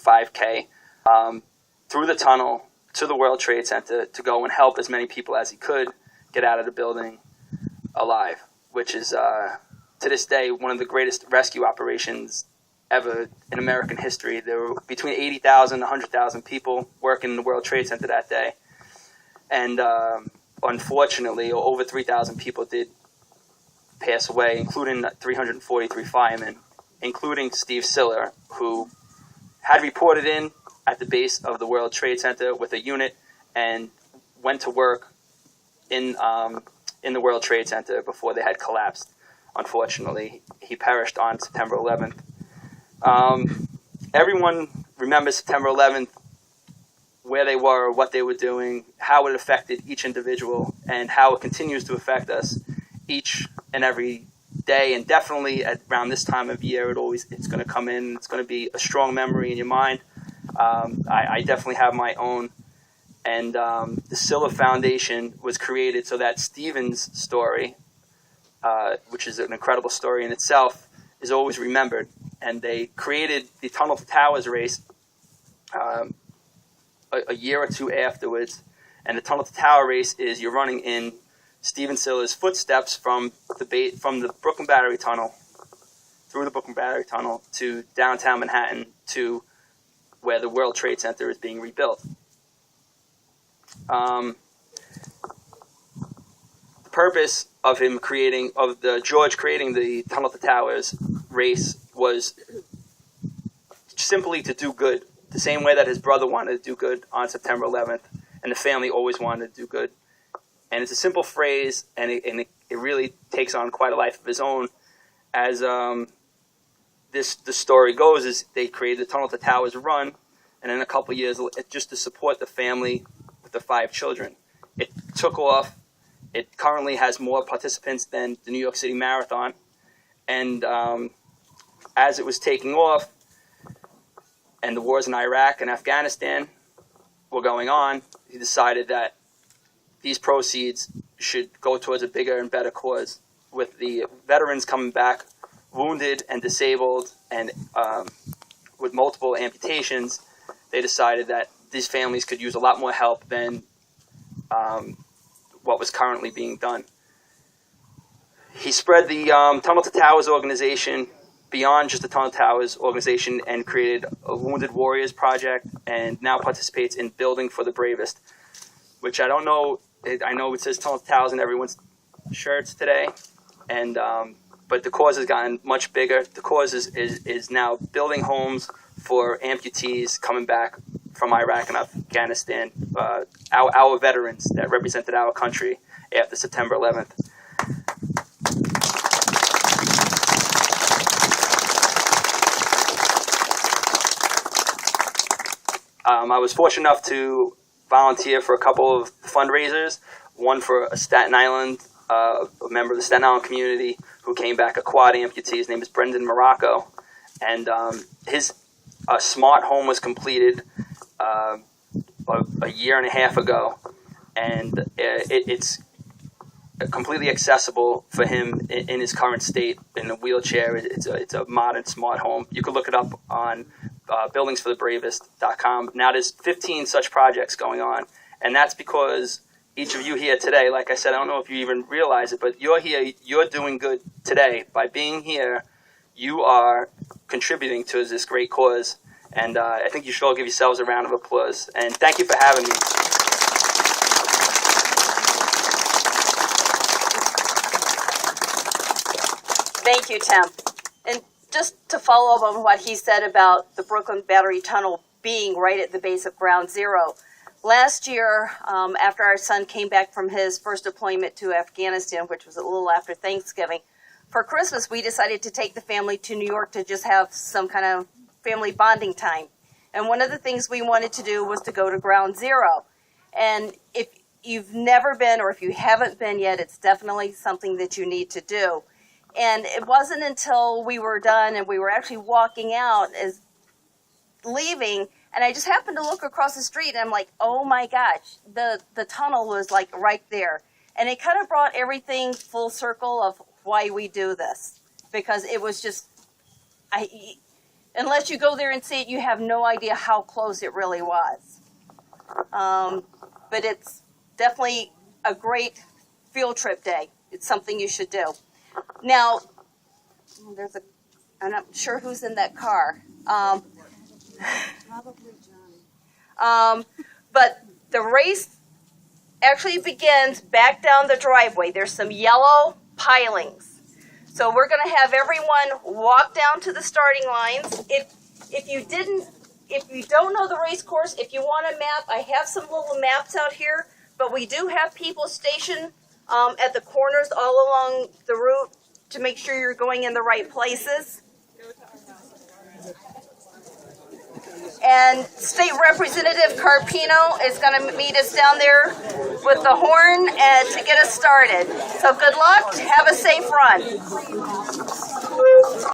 5K through the tunnel to the World Trade Center to go and help as many people as he could get out of the building alive, which is, to this day, one of the greatest rescue operations ever in American history. There were between 80,000 and 100,000 people working in the World Trade Center that day. And unfortunately, over 3,000 people did pass away, including 343 firemen, including Steve Siller, who had reported in at the base of the World Trade Center with a unit and went to work in the World Trade Center before they had collapsed. Unfortunately, he perished on September 11th. Everyone remembers September 11th, where they were, what they were doing, how it affected each individual, and how it continues to affect us each and every day. And definitely at around this time of year, it's going to come in. It's going to be a strong memory in your mind. I definitely have my own. And the Siller Foundation was created so that Stephen's story, which is an incredible story in itself, is always remembered. And they created the Tunnel to Towers race a year or two afterwards. And the Tunnel to Tower race is you're running in Stephen Siller's footsteps from the Brooklyn Battery Tunnel, through the Brooklyn Battery Tunnel to downtown Manhattan to where the World Trade Center is being rebuilt. The purpose of George creating the Tunnel to Towers race was simply to do good, the same way that his brother wanted to do good on September 11th, and the family always wanted to do good. And it's a simple phrase, and it really takes on quite a life of its own. As the story goes, is they created the Tunnel to Towers run, and in a couple of years, just to support the family with the 5 children. It took off. It currently has more participants than the New York City Marathon. And as it was taking off, and the wars in Iraq and Afghanistan were going on, he decided that these proceeds should go towards a bigger and better cause. With the veterans coming back wounded and disabled and with multiple amputations, they decided that these families could use a lot more help than what was currently being done. He spread the Tunnel to Towers organization beyond just the Tunnel to Towers organization and created a Wounded Warriors Project, and now participates in Building for the Bravest, which I don't know. I know it says Tunnel to Towers in everyone's shirts today, and but the cause has gotten much bigger. The cause is now building homes for amputees coming back from Iraq and Afghanistan, our veterans that represented our country after September 11th. I was fortunate enough to volunteer for a couple of fundraisers, one for a Staten Island, a member of the Staten Island community who came back a quad amputee. His name is Brendan Morocco, and his smart home was completed a year and a half ago, and it's completely accessible for him in his current state in a wheelchair. It's a modern smart home. You can look it up on buildingsforthebravest.com. Now there's 15 such projects going on, and that's because each of you here today, like I said, I don't know if you even realize it, but you're here, you're doing good today. By being here, you are contributing to this great cause, and I think you should all give yourselves a round of applause. And thank you for having me. Thank you, Tim. And just to follow up on what he said about the Brooklyn Battery Tunnel being right at the base of Ground Zero, last year, after our son came back from his first deployment to Afghanistan, which was a little after Thanksgiving, for Christmas, we decided to take the family to New York to just have some kind of family bonding time. And one of the things we wanted to do was to go to Ground Zero. And if you've never been, or if you haven't been yet, it's definitely something that you need to do. And it wasn't until we were done and we were actually walking out as leaving, and I just happened to look across the street, and I'm like, oh my gosh, the tunnel was like right there. And it kind of brought everything full circle of why we do this, because it was just, unless you go there and see it, you have no idea how close it really was. But it's definitely a great field trip day. It's something you should do. Now, I'm not sure who's in that car. Probably Johnny. But the race actually begins back down the driveway. There's some yellow pilings. So we're going to have everyone walk down to the starting lines. If you don't know the race course, if you want a map, I have some little maps out here, but we do have people stationed at the corners all along the route to make sure you're going in the right places. And State Representative Carpino is going to meet us down there with the horn to get us started. So good luck. Have a safe run.